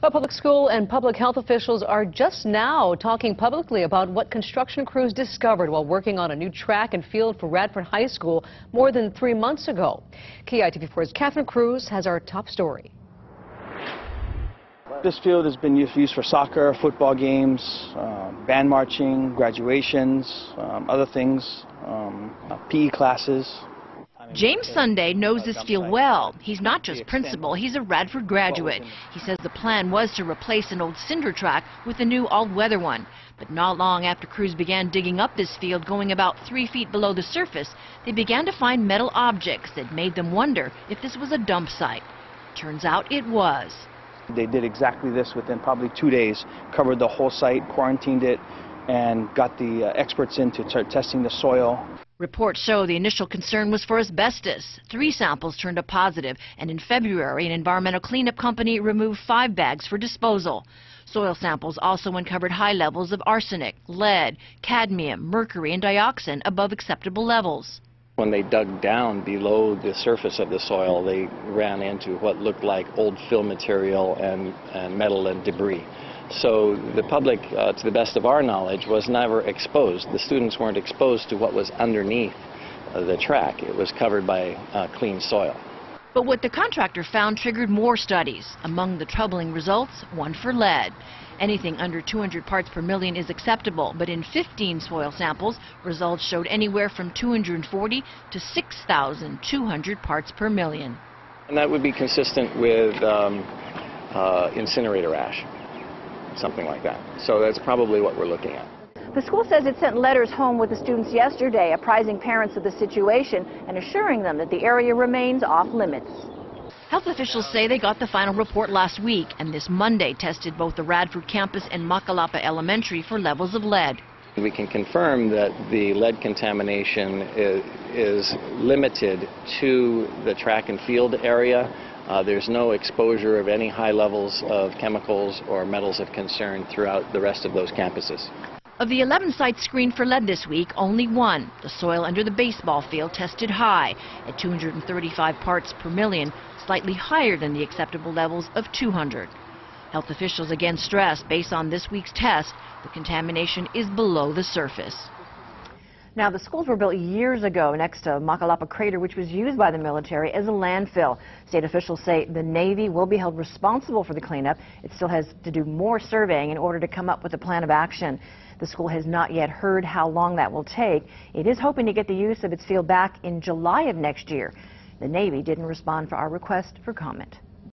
A public school and public health officials are just now talking publicly about what construction crews discovered while working on a new track and field for Radford High School more than 3 months ago. KITV4's Catherine Cruz has our top story. This field has been used for soccer, football games, band marching, graduations, other things, PE classes. James Sunday knows this field well. He's not just principal, he's a Radford graduate. He says the plan was to replace an old cinder track with a new all-weather one. But not long after crews began digging up this field, going about 3 feet below the surface, they began to find metal objects that made them wonder if this was a dump site. Turns out it was. They did exactly this within probably 2 days, covered the whole site, quarantined it, and got the experts in to start testing the soil. Reports show the initial concern was for asbestos. 3 samples turned up positive, and in February, an environmental cleanup company removed 5 bags for disposal. Soil samples also uncovered high levels of arsenic, lead, cadmium, mercury, and dioxin above acceptable levels. When they dug down below the surface of the soil, they ran into what looked like old fill material and metal and debris. So the public, to the best of our knowledge, was never exposed. The students weren't exposed to what was underneath the track. It was covered by clean soil. But what the contractor found triggered more studies. Among the troubling results, one for lead. Anything under 200 parts per million is acceptable, but in 15 soil samples, results showed anywhere from 240 to 6,200 parts per million. And that would be consistent with incinerator ash, something like that. So that's probably what we're looking at. The school says it sent letters home with the students yesterday apprising parents of the situation and assuring them that the area remains off limits. Health officials say they got the final report last week and this Monday tested both the Radford campus and Makalapa Elementary for levels of lead. We can confirm that the lead contamination is limited to the track and field area. There's no exposure of any high levels of chemicals or metals of concern throughout the rest of those campuses. Of the 11 sites screened for lead this week, only one, the soil under the baseball field, tested high at 235 parts per million, slightly higher than the acceptable levels of 200. Health officials again stress, based on this week's test, the contamination is below the surface. Now, the schools were built years ago next to Makalapa Crater, which was used by the military as a landfill. State officials say the Navy will be held responsible for the cleanup. It still has to do more surveying in order to come up with a plan of action. The school has not yet heard how long that will take. It is hoping to get the use of its field back in July of next year. The Navy didn't respond for our request for comment.